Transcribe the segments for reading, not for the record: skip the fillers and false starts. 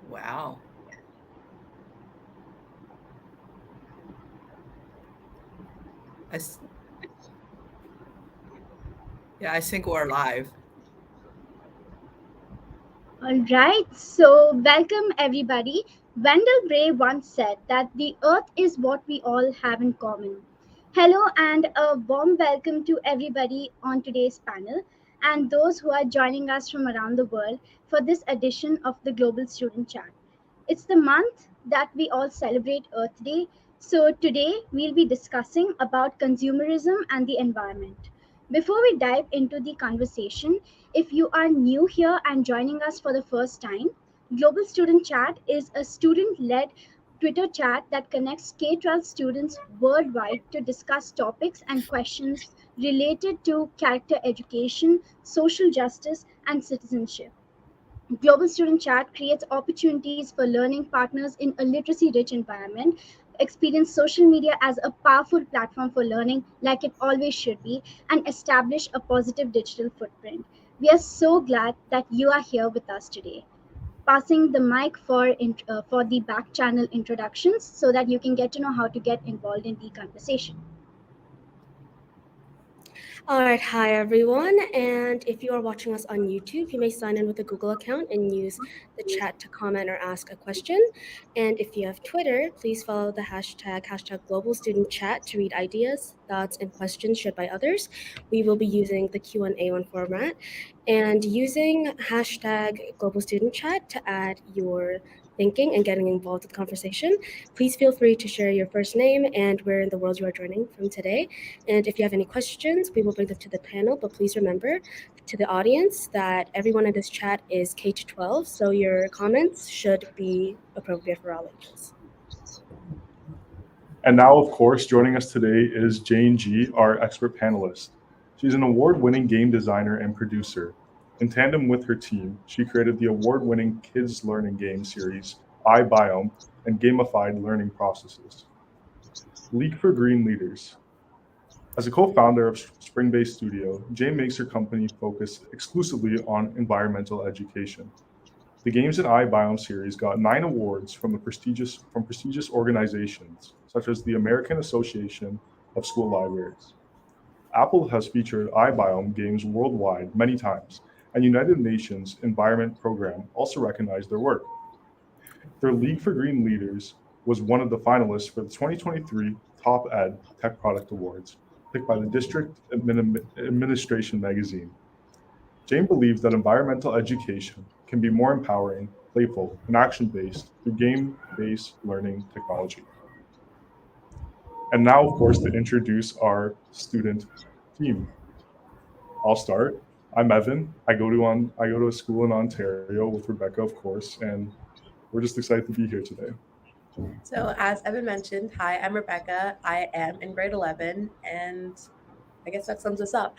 Wow. I, s- yeah, I think we're live. All right, so welcome everybody. Wendell Gray once said that the earth is what we all have in common. Hello, and a warm welcome to everybody on today's panel and those who are joining us from around the world for this edition of the Global Student Chat. It's the month that we all celebrate Earth Day. So today we'll be discussing about consumerism and the environment. Before we dive into the conversation, if you are new here and joining us for the first time, Global Student Chat is a student led Twitter chat that connects K 12 students worldwide to discuss topics and questions related to character education, social justice, and citizenship. Global Student Chat creates opportunities for learning partners in a literacy rich environment. Experience social media as a powerful platform for learning, like it always should be, and establish a positive digital footprint. We are so glad that you are here with us today. Passing the mic for the back channel introductions so that you can get to know how to get involved in the conversation. All right, hi everyone. And if you are watching us on YouTube, you may sign in with a Google account and use the chat to comment or ask a question. And if you have Twitter, please follow the hashtag Global Student Chat to read ideas, thoughts, and questions shared by others. We will be using the Q&A format and using hashtag Global Student Chat to add your thinking and getting involved with the conversation. Please feel free to share your first name and where in the world you are joining from today. And if you have any questions, we will bring them to the panel. But please remember to the audience that everyone in this chat is K to 12, so your comments should be appropriate for all ages. And now, of course, joining us today is Jane G, our expert panelist. She's an award-winning game designer and producer. In tandem with her team, she created the award-winning kids learning game series, iBiome, and gamified learning processes. League for Green Leaders. As a co-founder of Spring-Based Studio, Jane makes her company focus exclusively on environmental education. The Games in iBiome series got 9 awards from prestigious organizations such as the American Association of School Libraries. Apple has featured iBiome games worldwide many times, and United Nations Environment Program also recognized their work. Their League for Green Leaders was one of the finalists for the 2023 Top Ed Tech Product Awards, picked by the District Administration magazine. Jane believes that environmental education can be more empowering, playful, and action-based through game-based learning technology. And now, of course, to introduce our student team. I'll start. I'm Evan. I go to a school in Ontario with Rebecca, of course, and we're just excited to be here today. So, as Evan mentioned, hi, I'm Rebecca. I am in grade 11, and I guess that sums us up.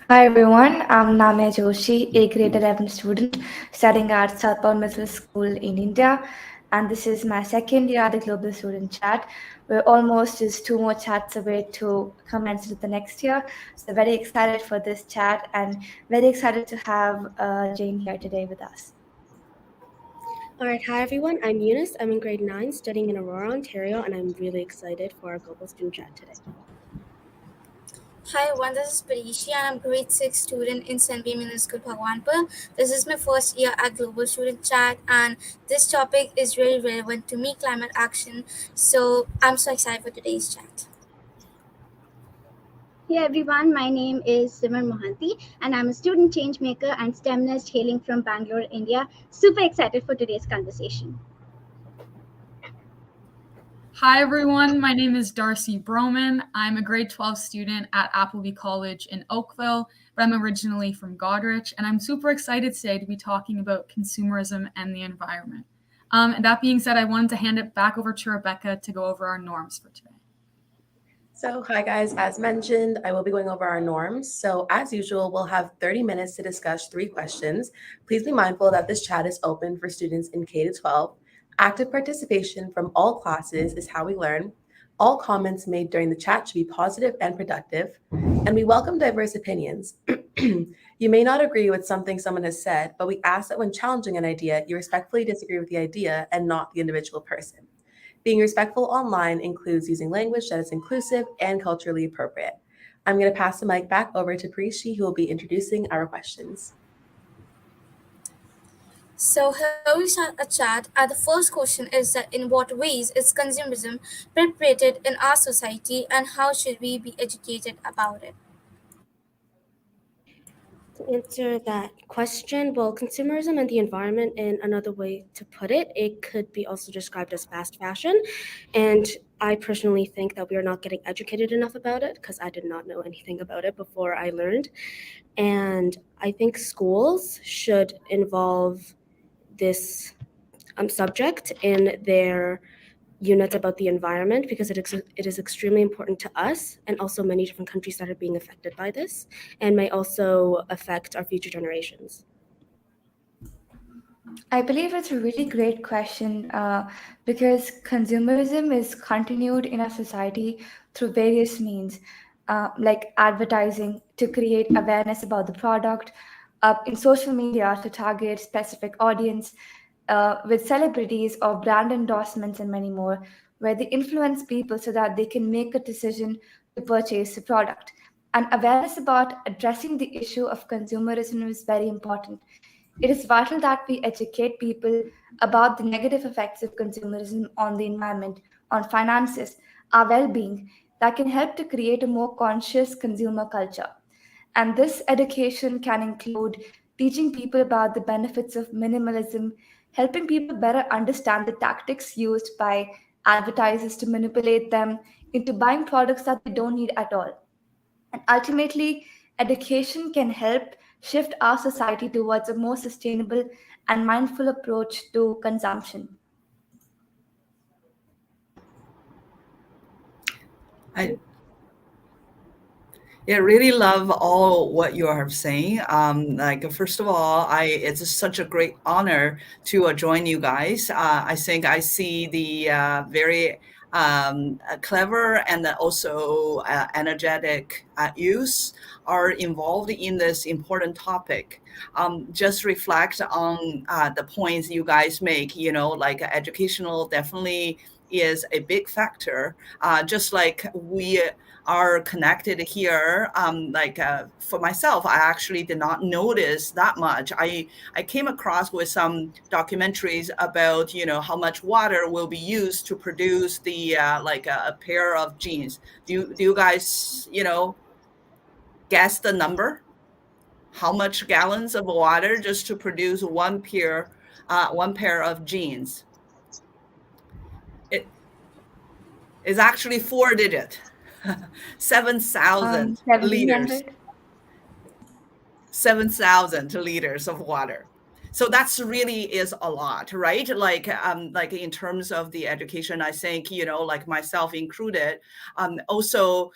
Hi everyone, I'm Namya Joshi, a grade 11 student studying at Southbound Middle School in India, and this is my second year at the Global Student Chat. We're almost just 2 more chats away to commence with the next year, so very excited for this chat and very excited to have Jane here today with us. All right, hi everyone. I'm Eunice. I'm in grade 9, studying in Aurora, Ontario, and I'm really excited for our Global Student Chat today. Hi everyone, this is Parishi and I'm grade 6 student in St. Middle School, Bhagwanpur. This is my first year at Global Student Chat and this topic is really relevant to me, climate action. So I'm so excited for today's chat. Hey everyone, my name is Simran Mohanty and I'm a student change maker and STEMnist hailing from Bangalore, India. Super excited for today's conversation. Hi everyone, my name is Darcy Broman. I'm a grade 12 student at Appleby College in Oakville, but I'm originally from Goderich, and I'm super excited today to be talking about consumerism and the environment. And that being said, I wanted to hand it back over to Rebecca to go over our norms for today. So, hi guys, as mentioned, I will be going over our norms. So, as usual, we'll have 30 minutes to discuss 3 questions. Please be mindful that this chat is open for students in K to 12. Active participation from all classes is how we learn. All comments made during the chat should be positive and productive, and we welcome diverse opinions. You may not agree with something someone has said, but we ask that when challenging an idea, you respectfully disagree with the idea and not the individual person. Being respectful online includes using language that is inclusive and culturally appropriate. I'm going to pass the mic back over to Preeshi, who will be introducing our questions. So here we start a chat, and the first question is that in what ways is consumerism perpetrated in our society, and how should we be educated about it? To answer that question, well, consumerism and the environment, in another way to put it, it could be also described as fast fashion. And I personally think that we are not getting educated enough about it because I did not know anything about it before I learned. And I think schools should involve this subject in their units about the environment because it is extremely important to us and also many different countries that are being affected by this and may also affect our future generations. I believe it's a really great question because consumerism is continued in our society through various means, like advertising to create awareness about the product, in social media to target specific audience, with celebrities or brand endorsements and many more, where they influence people so that they can make a decision to purchase the product. And awareness about addressing the issue of consumerism is very important. It is vital that we educate people about the negative effects of consumerism on the environment, on finances, our well being, that can help to create a more conscious consumer culture. And this education can include teaching people about the benefits of minimalism, helping people better understand the tactics used by advertisers to manipulate them into buying products that they don't need at all. And ultimately, education can help shift our society towards a more sustainable and mindful approach to consumption. I Yeah, really love all what you are saying. Like first of all, it's such a great honor to join you guys. I think I see the very clever and also energetic youth are involved in this important topic. Just reflect on the points you guys make. You know, like educational definitely is a big factor. Just like we are connected here. For myself, I actually did not notice that much. I came across with some documentaries about how much water will be used to produce the a pair of jeans. Do you guys guess the number? How much gallons of water just to produce one pair of jeans? It is actually 4 digit. 7,000 liters. 1700. 7,000 liters of water. So that's really is a lot, right? Like in terms of the education, I think, like myself included, also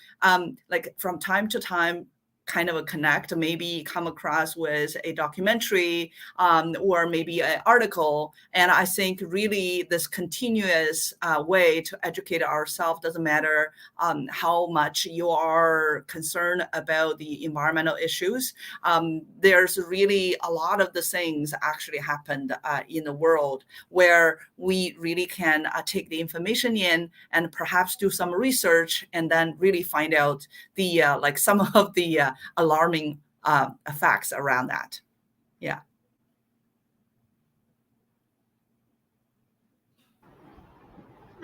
like from time to time, kind of a connect, maybe come across with a documentary or maybe an article. And I think really this continuous way to educate ourselves doesn't matter how much you are concerned about the environmental issues. There's really a lot of the things actually happened in the world where we really can take the information in and perhaps do some research and then really find out the like some of the alarming facts around that. Yeah.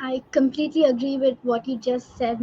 I completely agree with what you just said,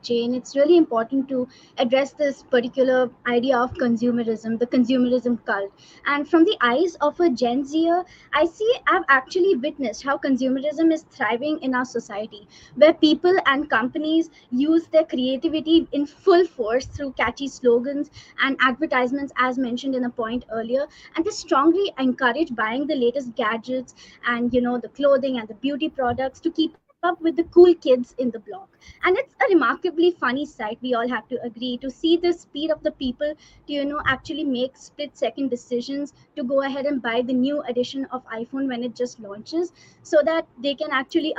Jane. It's really important to address this particular idea of consumerism, the consumerism cult. And from the eyes of a Gen Zer, I've actually witnessed how consumerism is thriving in our society, where people and companies use their creativity in full force through catchy slogans and advertisements, as mentioned in a point earlier. And they strongly encourage buying the latest gadgets and the clothing and the beauty products to keep up with up with the cool kids in the block. And it's a remarkably funny sight, we all have to agree, to see the speed of the people to, actually make split second decisions to go ahead and buy the new edition of iPhone when it just launches, so that they can actually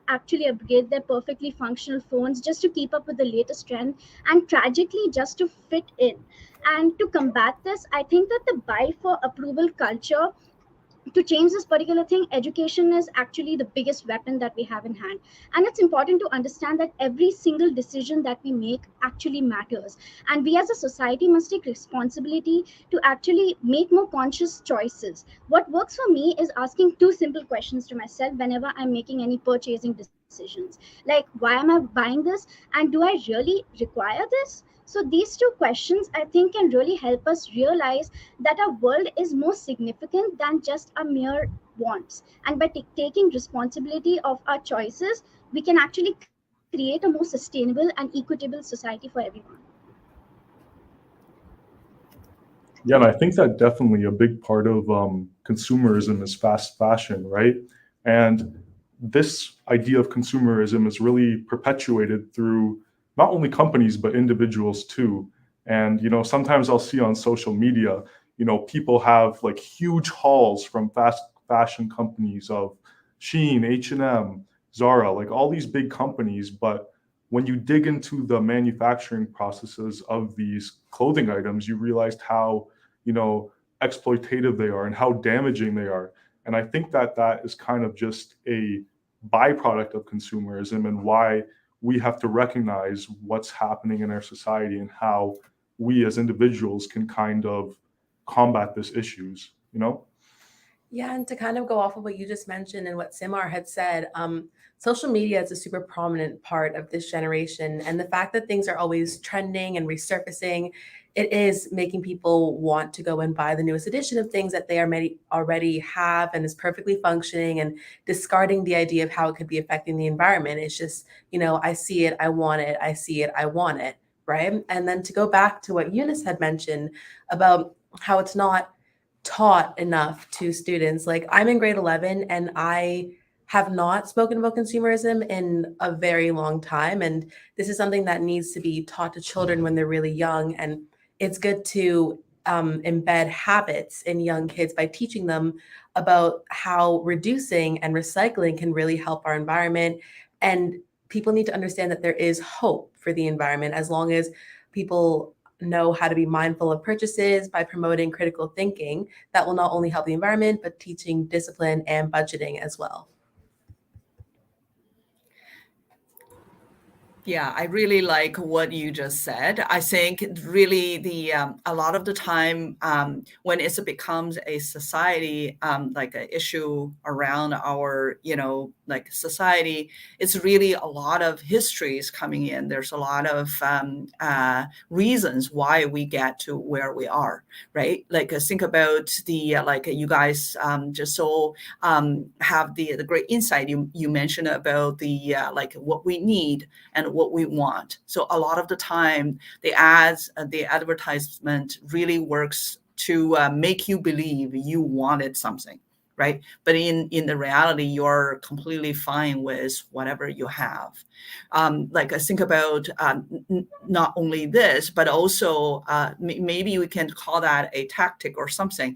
actually upgrade their perfectly functional phones just to keep up with the latest trend, and tragically just to fit in. And to combat this, I think that the buy for approval culture, to change this particular thing, education is actually the biggest weapon that we have in hand. And it's important to understand that every single decision that we make actually matters, and we as a society must take responsibility to actually make more conscious choices. What works for me is asking two simple questions to myself whenever I'm making any purchasing decisions, like, why am I buying this, and do I really require this? So these two questions, I think, can really help us realize that our world is more significant than just a mere wants. And by taking responsibility of our choices, we can actually create a more sustainable and equitable society for everyone. Yeah, and I think that definitely a big part of consumerism is fast fashion, right? And this idea of consumerism is really perpetuated through not only companies but individuals too. And sometimes I'll see on social media, people have like huge hauls from fast fashion companies of Shein, H&M, Zara, like all these big companies, but when you dig into the manufacturing processes of these clothing items, you realized how you know exploitative they are and how damaging they are. And I think that that is kind of just a byproduct of consumerism, and why we have to recognize what's happening in our society and how we as individuals can kind of combat these issues. Yeah, and to kind of go off of what you just mentioned and what Simar had said, social media is a super prominent part of this generation. And the fact that things are always trending and resurfacing, it is making people want to go and buy the newest edition of things that they already have and is perfectly functioning, and discarding the idea of how it could be affecting the environment. It's just, I see it, I want it, I see it, I want it, right? And then to go back to what Eunice had mentioned about how it's not taught enough to students. Like, I'm in grade 11 and I have not spoken about consumerism in a very long time. And this is something that needs to be taught to children when they're really young. And it's good to embed habits in young kids by teaching them about how reducing and recycling can really help our environment. And people need to understand that there is hope for the environment as long as people know how to be mindful of purchases by promoting critical thinking. That will not only help the environment, but teaching discipline and budgeting as well. Yeah, I really like what you just said. I think really the a lot of the time when it becomes a society like an issue around our like society, it's really a lot of histories coming in. There's a lot of reasons why we get to where we are, right? Like think about the like you guys just so have the great insight you mentioned about the like what we need and what we want. So a lot of the time, the ads, the advertisement really works to make you believe you wanted something, right? But in the reality, you're completely fine with whatever you have. Like I think about not only this, but also maybe we can call that a tactic or something.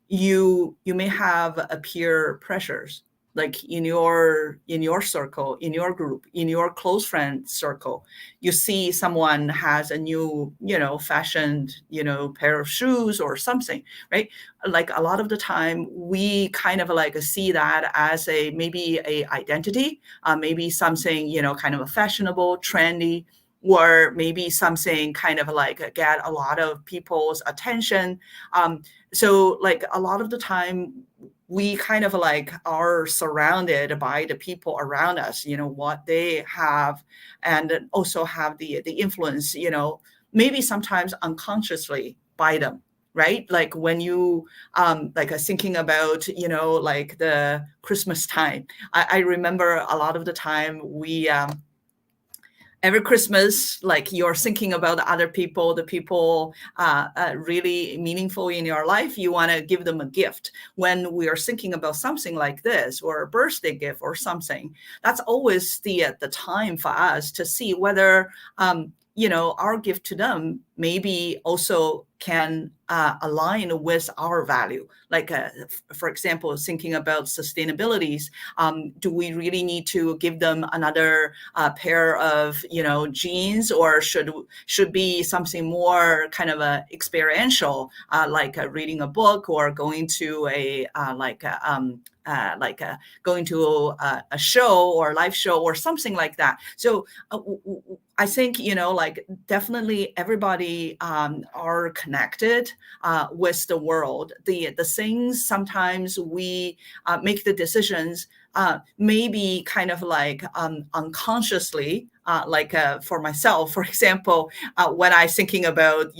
You may have a peer pressures, like in your circle, in your group, in your close friend circle, you see someone has a new fashioned pair of shoes or something, right? Like a lot of the time we kind of like see that as a maybe a identity, maybe something kind of a fashionable, trendy, or maybe something kind of like get a lot of people's attention. So like a lot of the time we kind of like are surrounded by the people around us, what they have, and also have the influence, maybe sometimes unconsciously by them, right? Like when you like thinking about like the Christmas time, I remember a lot of the time we every Christmas, like you're thinking about other people, the people really meaningful in your life, you want to give them a gift. When we are thinking about something like this, or a birthday gift or something, that's always the time for us to see whether our gift to them maybe also can align with our value. Like, for example, thinking about sustainabilities, do we really need to give them another pair of, jeans, or should be something more kind of experiential, like reading a book or going to going to a show or live show or something like that. So I think, like definitely everybody are connected with the world. The things sometimes we make the decisions maybe kind of like unconsciously, for myself, for example, when I thinking about,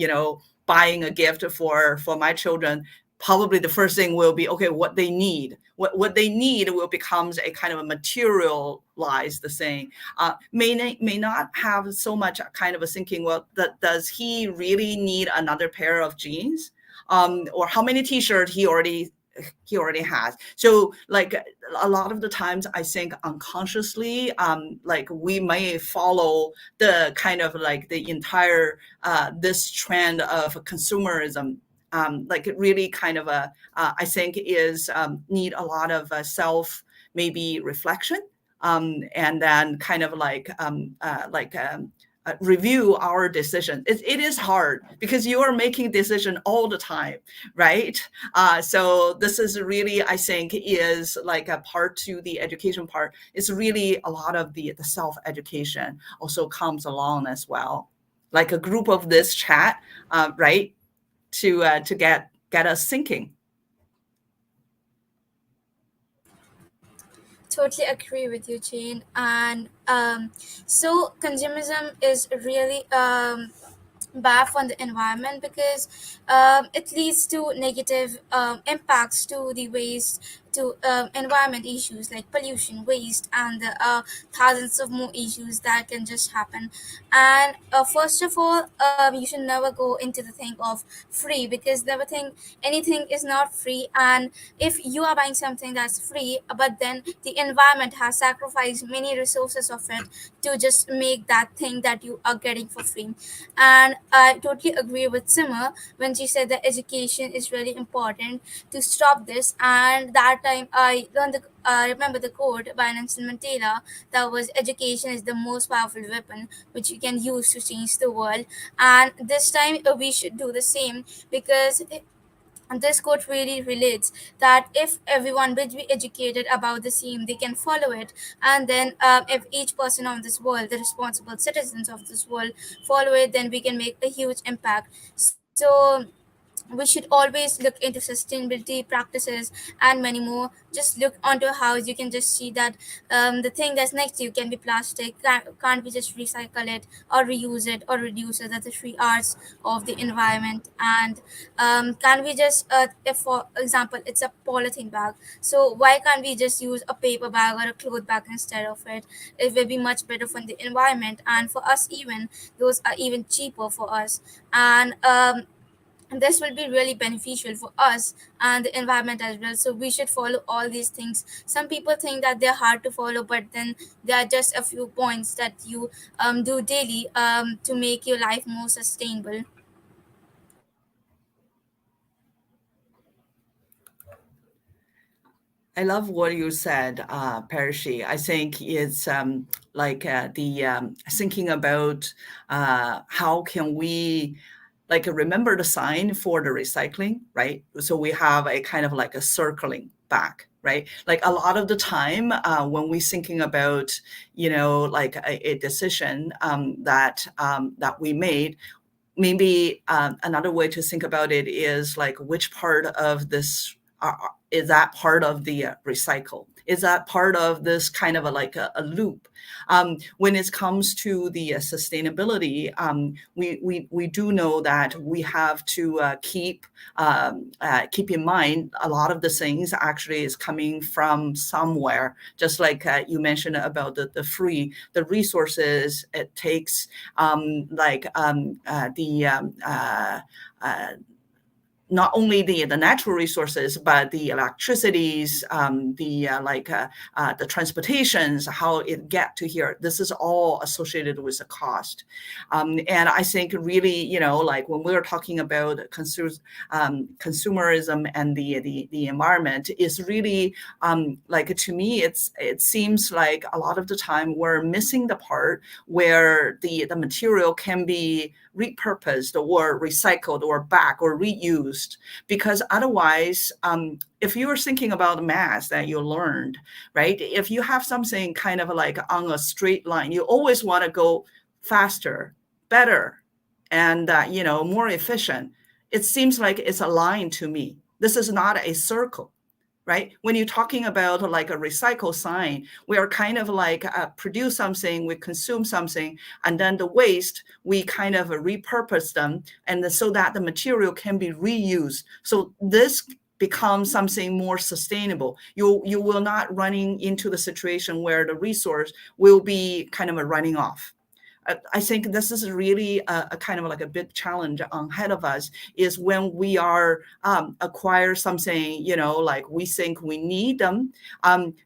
buying a gift for my children, probably the first thing will be, okay, what they need. What they need will becomes a kind of a materialized thing. May not have so much kind of a thinking, well, does he really need another pair of jeans? Or how many t-shirts he already has. So like a lot of the times I think unconsciously, like we may follow the kind of like the entire this trend of consumerism. Like it really kind of I think is need a lot of self maybe reflection, and then kind of review our decision. It is hard because you are making decision all the time, right? So this is really, I think, is like a part to the education part. It's really a lot of the self-education also comes along as well. Like a group of this chat, right? To get us thinking. Totally agree with you, Jane. And so consumerism is really bad on the environment because it leads to negative impacts to the waste, to environment issues like pollution, waste, and thousands of more issues that can just happen. And first of all, you should never go into the thing of free, because never think anything is not free. And if you are buying something that's free, but then the environment has sacrificed many resources of it to just make that thing that you are getting for free. And I totally agree with Simmer when she said that education is really important to stop this. And that time I remember the quote by Nelson Mandela, that was, education is the most powerful weapon which you can use to change the world. And this time we should do the same, because and this quote really relates that if everyone will be educated about the same, they can follow it. And then if each person of this world, the responsible citizens of this world, follow it, then we can make a huge impact. So we should always look into sustainability practices and many more. Just look onto a house, you can just see that the thing that's next to you can be plastic. Can't we just recycle it or reuse it or reduce it? That's the three R's of the environment. And can we just if for example it's a polythene bag, so why can't we just use a paper bag or a cloth bag instead of it? It will be much better for the environment, and for us even, those are even cheaper for us. And this will be really beneficial for us and the environment as well. So we should follow all these things. Some people think that they're hard to follow, but then there are just a few points that you do daily to make your life more sustainable. I love what you said, Parashi. I think it's the thinking about how can we like remember the sign for the recycling, right? So we have a kind of like a circling back, right? Like a lot of the time when we thinking about, like a decision that we made, maybe another way to think about it is like which part of this is that part of the recycle. Is that part of this kind of a loop? When it comes to the sustainability, we do know that we have to keep in mind a lot of the things actually is coming from somewhere. Just like you mentioned about the resources it takes, not only the natural resources, but the electricities, the transportations, how it get to here. This is all associated with the cost. And I think really, like when we're talking about consumerism and the environment, is really to me, it seems like a lot of the time we're missing the part where the material can be repurposed or recycled or back or reused, because otherwise, if you were thinking about math that you learned, right? If you have something kind of like on a straight line, you always want to go faster, better, and more efficient. It seems like it's a line to me. This is not a circle. Right? When you're talking about like a recycle sign, we are kind of like produce something, we consume something, and then the waste, we kind of repurpose them, and so that the material can be reused. So this becomes something more sustainable. You will not running into the situation where the resource will be kind of a running off. I think this is really a kind of like a big challenge ahead of us, is when we are acquire something, like we think we need them.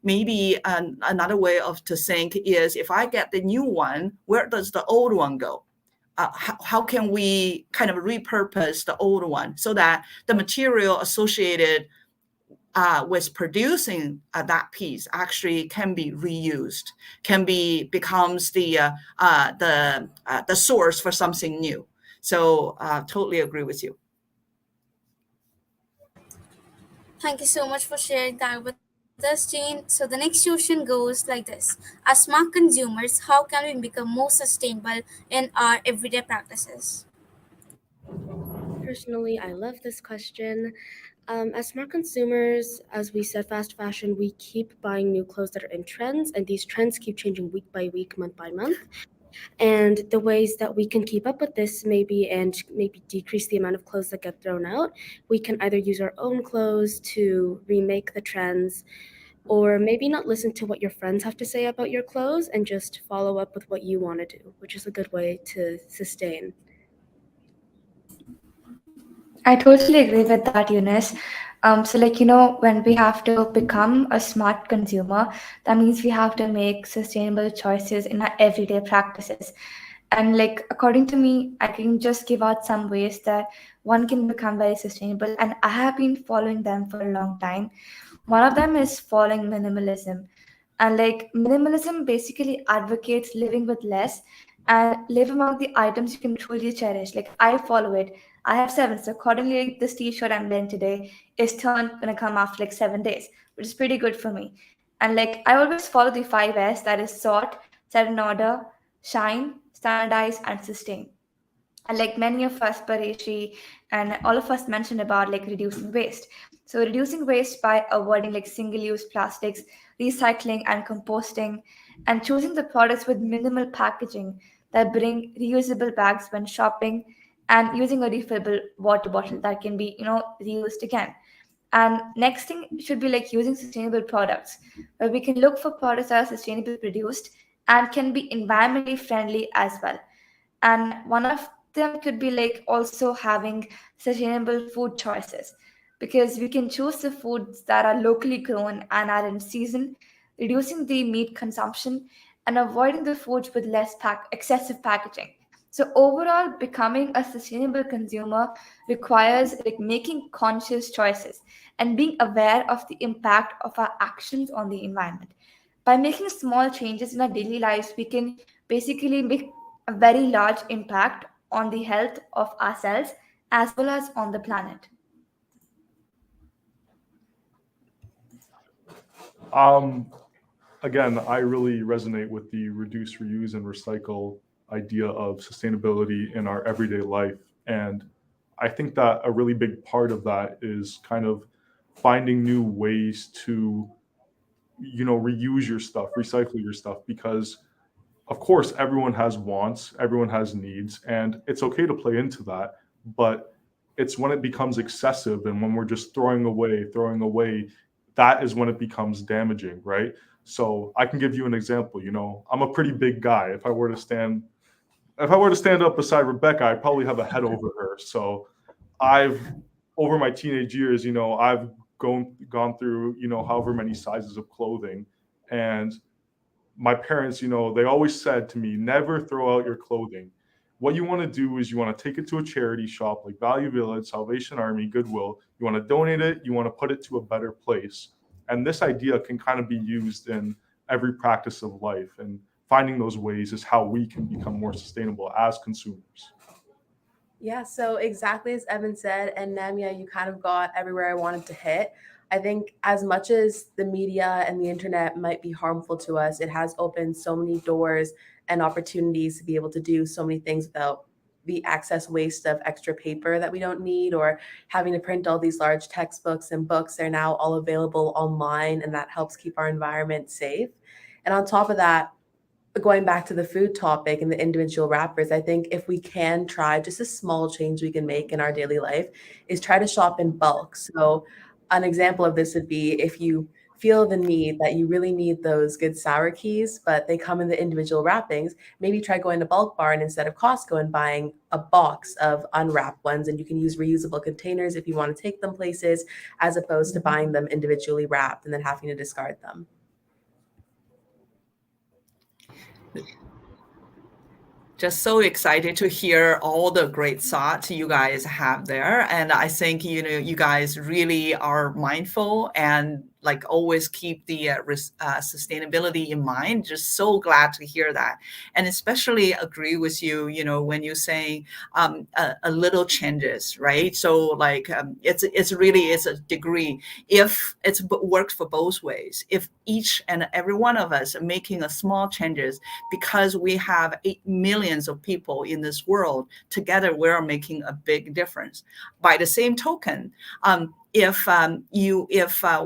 Maybe another way of to think is, if I get the new one, where does the old one go? How can we kind of repurpose the old one so that the material associated with producing that piece actually can be reused, becomes the source for something new. So totally agree with you. Thank you so much for sharing that with us, Jane. So the next question goes like this. As smart consumers, how can we become more sustainable in our everyday practices? Personally, I love this question. As smart consumers, as we said, fast fashion, we keep buying new clothes that are in trends, and these trends keep changing week by week, month by month. And the ways that we can keep up with this and maybe decrease the amount of clothes that get thrown out, we can either use our own clothes to remake the trends, or maybe not listen to what your friends have to say about your clothes and just follow up with what you want to do, which is a good way to sustain. I totally agree with that, Eunice. When we have to become a smart consumer, that means we have to make sustainable choices in our everyday practices. And like, according to me, I can just give out some ways that one can become very sustainable, and I have been following them for a long time. One of them is following minimalism. And like, minimalism basically advocates living with less and live among the items you can truly cherish. Like, I follow it. I have seven. So accordingly, this t-shirt I'm wearing today is gonna come after like 7 days, which is pretty good for me. And like, I always follow the 5S, that is sort, set in order, shine, standardize, and sustain. And like many of us, Pareshi, and all of us mentioned about like reducing waste. So reducing waste by avoiding like single-use plastics, recycling and composting, and choosing the products with minimal packaging that bring reusable bags when shopping, and using a refillable water bottle that can be, reused again. And next thing should be like using sustainable products, where we can look for products that are sustainably produced and can be environmentally friendly as well. And one of them could be like also having sustainable food choices, because we can choose the foods that are locally grown and are in season, reducing the meat consumption and avoiding the foods with less excessive packaging. So overall, becoming a sustainable consumer requires like making conscious choices and being aware of the impact of our actions on the environment. By making small changes in our daily lives, we can basically make a very large impact on the health of ourselves as well as on the planet. Um, Again, I really resonate with the reduce, reuse, and recycle idea of sustainability in our everyday life. And I think that a really big part of that is kind of finding new ways to reuse your stuff, recycle your stuff, because of course everyone has wants, everyone has needs, and it's okay to play into that. But it's when it becomes excessive and when we're just throwing away, that is when it becomes damaging, right? So I can give you an example. I'm a pretty big guy. If I were to stand up beside Rebecca, I'd probably have a head over her. So I've over my teenage years, I've gone through, however many sizes of clothing. And my parents, they always said to me, never throw out your clothing. What you want to do is you want to take it to a charity shop like Value Village, Salvation Army, Goodwill. You want to donate it, you want to put it to a better place. And this idea can kind of be used in every practice of life. And finding those ways is how we can become more sustainable as consumers. Yeah, so exactly as Evan said, and Namia, you kind of got everywhere I wanted to hit. I think as much as the media and the internet might be harmful to us, it has opened so many doors and opportunities to be able to do so many things without the excess waste of extra paper that we don't need, or having to print all these large textbooks and books. They're now all available online, and that helps keep our environment safe. And on top of that, going back to the food topic and the individual wrappers, I think if we can try, just a small change we can make in our daily life is try to shop in bulk. So an example of this would be if you feel the need that you really need those good sour keys, but they come in the individual wrappings, maybe try going to Bulk Barn instead of Costco and buying a box of unwrapped ones. And you can use reusable containers if you want to take them places, as opposed to buying them individually wrapped and then having to discard them. Just so excited to hear all the great thoughts you guys have there. And I think, you guys really are mindful and like always keep the sustainability in mind. Just so glad to hear that. And especially agree with you, when you say a little changes, right? So like it's really a degree. If it's worked for both ways, if each and every one of us are making a small changes, because we have 8 millions of people in this world, together we're making a big difference. By the same token, if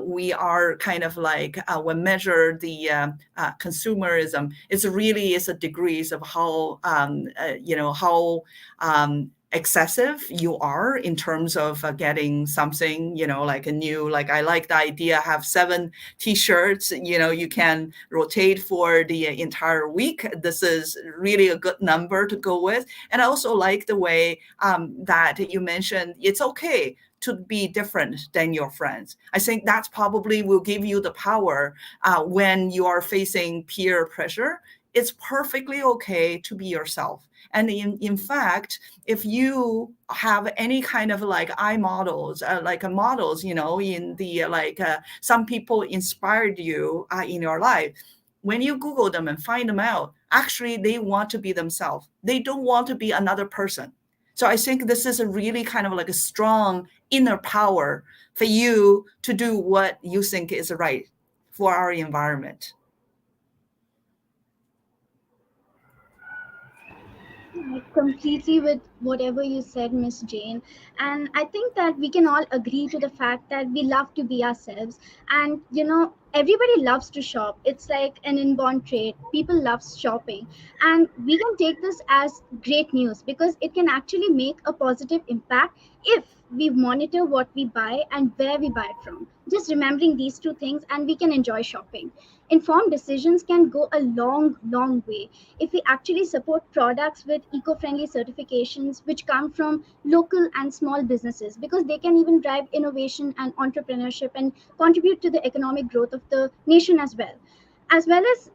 we are kind of like we measure the consumerism, it's a degrees of how excessive you are in terms of getting something, like a new, like I like the idea, have 7 t-shirts, you can rotate for the entire week. This is really a good number to go with. And I also like the way that you mentioned it's okay to be different than your friends. I think that probably will give you the power when you are facing peer pressure. It's perfectly okay to be yourself. And in fact, if you have any kind of like models, in the some people inspired you in your life, when you Google them and find them out, actually they want to be themselves. They don't want to be another person. So I think this is a really kind of like a strong inner power for you to do what you think is right for our environment. I completely with whatever you said, Miss Jane. And I think that we can all agree to the fact that we love to be ourselves. And everybody loves to shop. It's like an inborn trait. People love shopping. And we can take this as great news because it can actually make a positive impact if we monitor what we buy and where we buy it from. Just remembering these two things, and we can enjoy shopping. Informed decisions can go a long, long way if we actually support products with eco-friendly certifications which come from local and small businesses, because they can even drive innovation and entrepreneurship and contribute to the economic growth of the nation as well as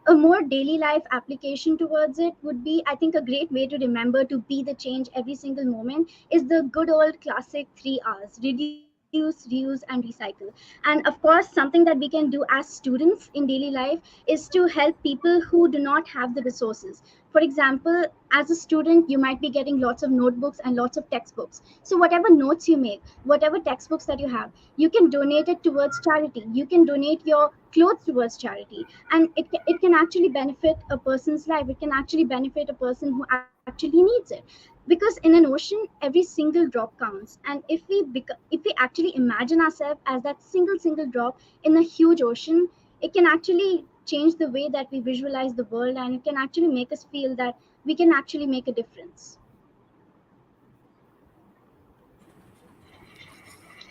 a more daily life application towards it would be, I think, a great way to remember to be the change every single moment is the good old classic 3 R's: reduce, reuse, and recycle. And of course, something that we can do as students in daily life is to help people who do not have the resources. For example, as a student, you might be getting lots of notebooks and lots of textbooks. So whatever notes you make, whatever textbooks that you have, you can donate it towards charity. You can donate your clothes towards charity. And it can actually benefit a person's life. It can actually benefit a person who actually needs it. Because in an ocean, every single drop counts. And if we actually imagine ourselves as that single drop in a huge ocean, it can actually change the way that we visualize the world, and it can actually make us feel that we can actually make a difference.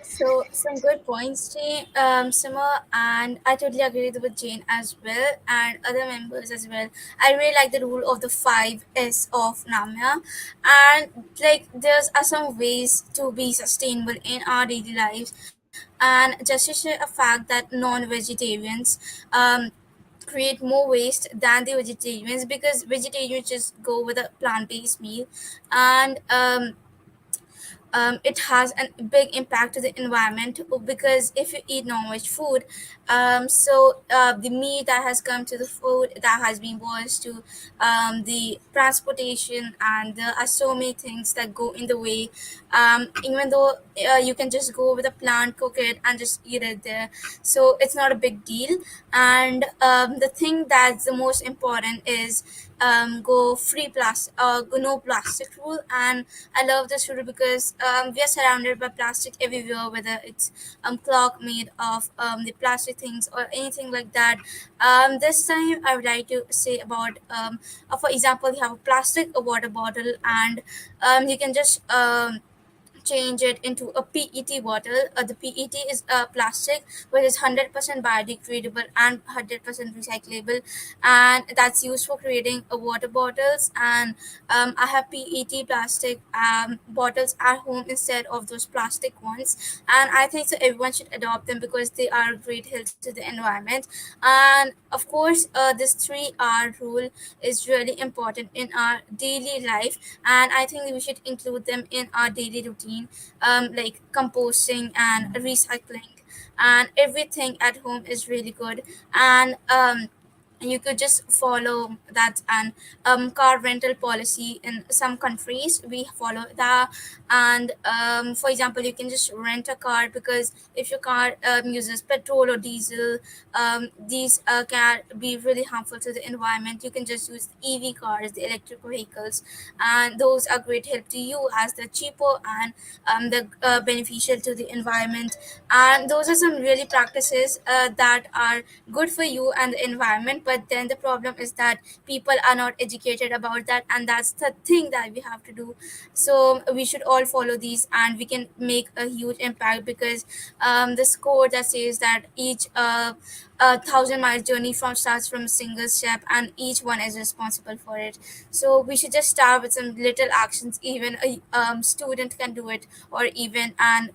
So some good points, Jane, Summer, and I totally agree with Jane as well, and other members as well. I really like the rule of the 5S of Namya, and like there's are some ways to be sustainable in our daily lives, and just to share a fact that non-vegetarians create more waste than the vegetarians, because vegetarians just go with a plant-based meal, and it has a big impact to the environment, because if you eat non-veg food, the meat that has come to the food that has been washed to the transportation, and there are so many things that go in the way, even though you can just go with a plant, cook it and just eat it there, so it's not a big deal. And the thing that's the most important is go free plastic, no plastic rule. And I love this rule because we are surrounded by plastic everywhere, whether it's clock made of the plastic things or anything like that. This time I would like to say about, for example, you have a plastic a water bottle, and you can just change it into a PET bottle. The PET is plastic, which is 100% biodegradable and 100% recyclable, and that's used for creating water bottles. And I have PET plastic bottles at home instead of those plastic ones, and I think so everyone should adopt them because they are great help to the environment. And of course, this 3R rule is really important in our daily life, and I think we should include them in our daily routine, like composting and recycling, and everything at home is really good. And you could just follow that. And car rental policy in some countries we follow that. And for example, you can just rent a car, because if your car uses petrol or diesel, these can be really harmful to the environment. You can just use EV cars, the electric vehicles, and those are great help to you as they're cheaper and the beneficial to the environment. And those are some really practices that are good for you and the environment. But then the problem is that people are not educated about that, and that's the thing that we have to do. So we should all follow these, and we can make a huge impact, because this quote that says that each 1,000 mile journey from starts from a single step, and each one is responsible for it. So we should just start with some little actions. Even a student can do it, or even an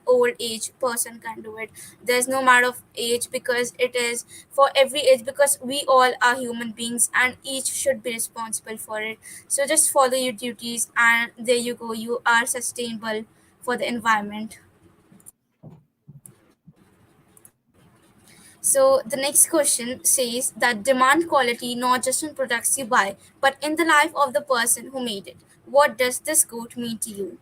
old age person can do it. There's no matter of age, because it is for every age, because we all are human beings and each should be responsible for it. So just follow your duties, and there you go, you are sustainable for the environment. So the next question says that demand quality not just in products you buy, but in the life of the person who made it. What does this quote mean to you?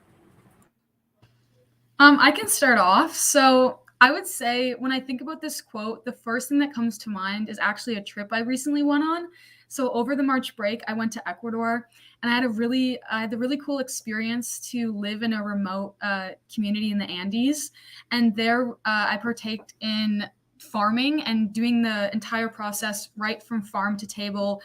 I can start off. So I would say when I think about this quote, the first thing that comes to mind is actually a trip I recently went on. So over the March break, I went to Ecuador, and I had the really cool experience to live in a remote community in the Andes, and there I partaked in farming and doing the entire process right from farm to table,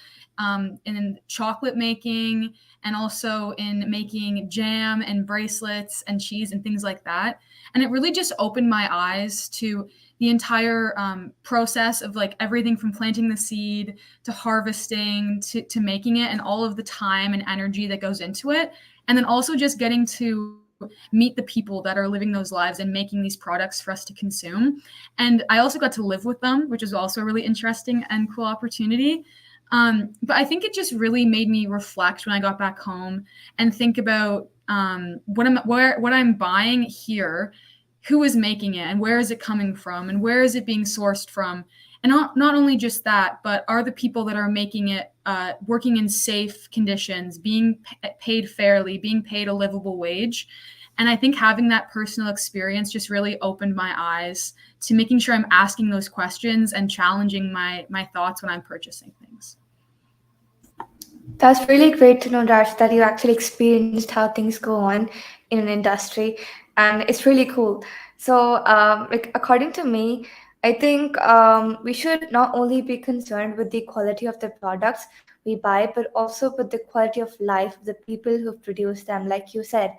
in chocolate making, and also in making jam and bracelets and cheese and things like that. And it really just opened my eyes to the entire process of like everything from planting the seed to harvesting to making it, and all of the time and energy that goes into it. And then also just getting to meet the people that are living those lives and making these products for us to consume. And I also got to live with them, which is also a really interesting and cool opportunity. But I think it just really made me reflect when I got back home and think about what I'm buying here, who is making it, and where is it coming from, and where is it being sourced from. And not only just that, but are the people that are making it working in safe conditions, being paid fairly, being paid a livable wage. And I think having that personal experience just really opened my eyes to making sure I'm asking those questions and challenging my thoughts when I'm purchasing things. That's really great to know, Darsh, that you actually experienced how things go on in an industry, and it's really cool. So, like according to me, I think we should not only be concerned with the quality of the products we buy, but also with the quality of life of the people who produce them, like you said.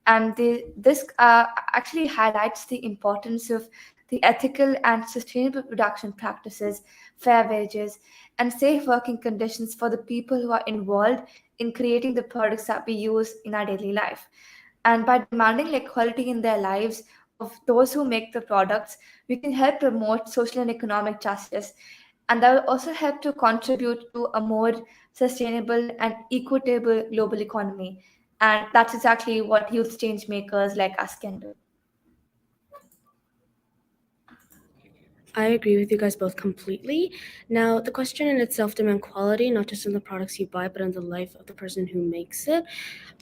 And this actually highlights the importance of the ethical and sustainable production practices, fair wages, and safe working conditions for the people who are involved in creating the products that we use in our daily life. And by demanding like quality in their lives of those who make the products, we can help promote social and economic justice. And that will also help to contribute to a more sustainable and equitable global economy. And that's exactly what youth change makers like us can do. I agree with you guys both completely. Now, the question in itself demands quality, not just in the products you buy, but in the life of the person who makes it.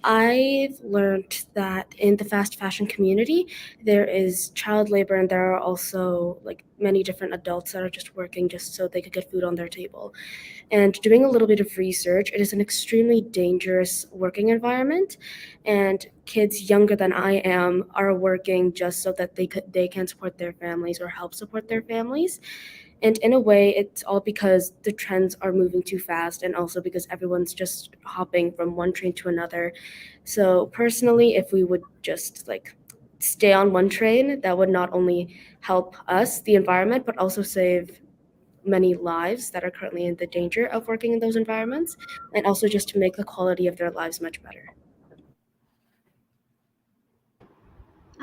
I've learned that in the fast fashion community, there is child labor, and there are also like many different adults that are just working just so they could get food on their table. And doing a little bit of research, it is an extremely dangerous working environment, and kids younger than I am are working just so that they can support their families or help support their families. And in a way, it's all because the trends are moving too fast, and also because everyone's just hopping from one train to another. So personally, if we would just like stay on one train, that would not only help us, the environment, but also save many lives that are currently in the danger of working in those environments, and also just to make the quality of their lives much better.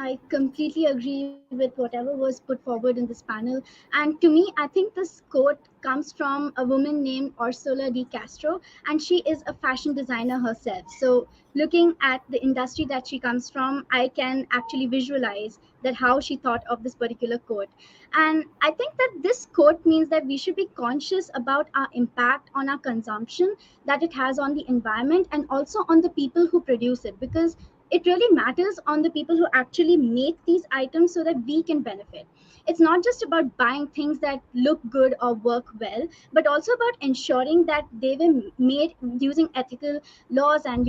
I completely agree with whatever was put forward in this panel. And to me, I think this quote comes from a woman named Ursula de Castro, and she is a fashion designer herself. So, looking at the industry that she comes from, I can actually visualize that how she thought of this particular quote. And I think that this quote means that we should be conscious about our impact on our consumption that it has on the environment and also on the people who produce it, because it really matters on the people who actually make these items so that we can benefit. It's not just about buying things that look good or work well, but also about ensuring that they were made using ethical laws and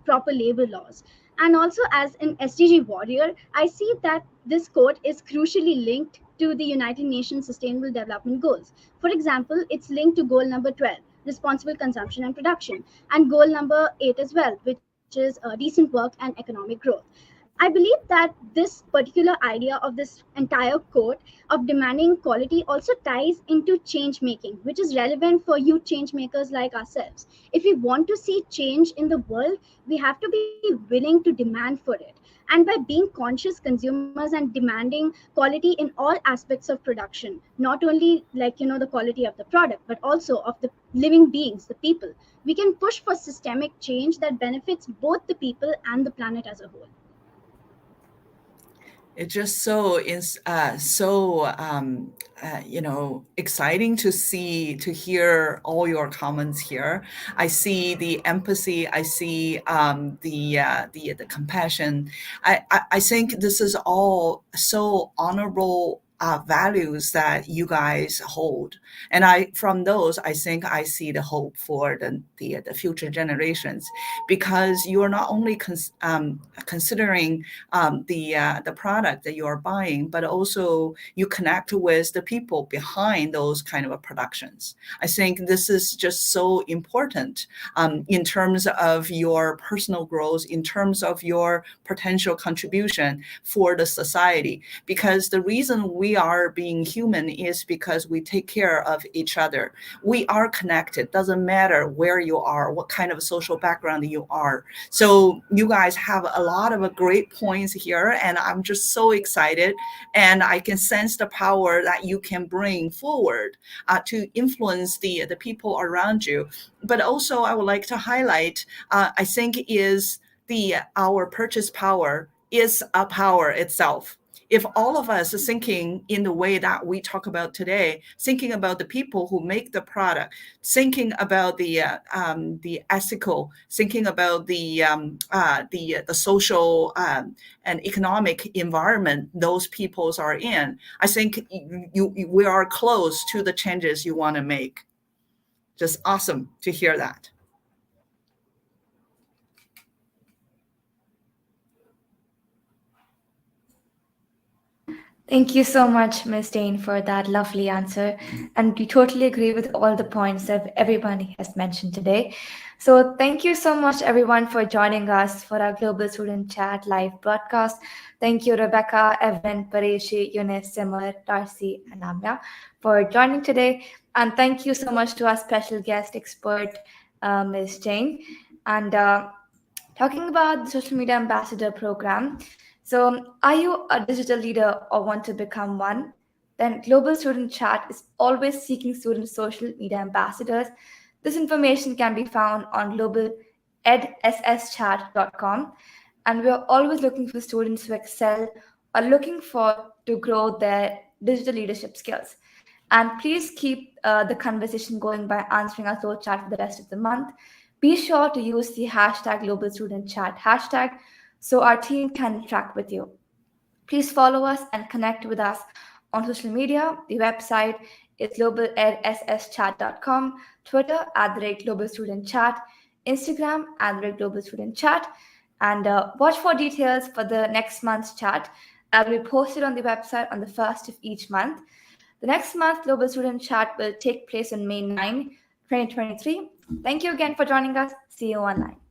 proper labor laws. And also, as an SDG warrior, I see that this quote is crucially linked to the United Nations Sustainable Development Goals. For example, it's linked to goal number 12, responsible consumption and production, and goal number 8 as well, which is decent work and economic growth. I believe that this particular idea of this entire quote of demanding quality also ties into change making, which is relevant for youth change makers like ourselves. If we want to see change in the world, we have to be willing to demand for it. And by being conscious consumers and demanding quality in all aspects of production, not only like the quality of the product, but also of the living beings, the people, we can push for systemic change that benefits both the people and the planet as a whole. It's just so exciting to see to hear all your comments here. I see the empathy. I see the compassion. I think this is all so honorable values that you guys hold, and from those I think I see the hope for the future generations, because you are not only considering the product that you are buying, but also you connect with the people behind those kind of productions. I think this is just so important in terms of your personal growth, in terms of your potential contribution for the society. Because the reason we are being human is because we take care of each other. We are connected. Doesn't matter where you are, what kind of social background you are. So you guys have a lot of great points here, and I'm just so excited. And I can sense the power that you can bring forward to influence the people around you. But also, I would like to highlight, I think, is our purchase power is a power itself. If all of us are thinking in the way that we talk about today, thinking about the people who make the product, thinking about the ethical, thinking about the social and economic environment those peoples are in, I think we are close to the changes you want to make. Just awesome to hear that. Thank you so much, Ms. Dane, for that lovely answer. And we totally agree with all the points that everybody has mentioned today. So, thank you so much, everyone, for joining us for our Global Student Chat live broadcast. Thank you, Rebecca, Evan, Pareshi, Eunice, Simar, Darcy, and Amya for joining today. And thank you so much to our special guest expert, Ms. Jane. And talking about the social media ambassador program. So, are you a digital leader or want to become one? Then Global Student Chat is always seeking student social media ambassadors. This information can be found on globaledsschat.com. And we are always looking for students who excel or looking for to grow their digital leadership skills. And please keep the conversation going by answering our flow chat for the rest of the month. Be sure to use the hashtag Global Student Chat hashtag so our team can interact with you. Please follow us and connect with us on social media. The website is globaledsschat.com, Twitter @Global Student Chat, Instagram @Global Student Chat, and watch for details for the next month's chat. I'll be posted on the website on the first of each month. The next month, Global Student Chat will take place on May 9, 2023. Thank you again for joining us. See you online.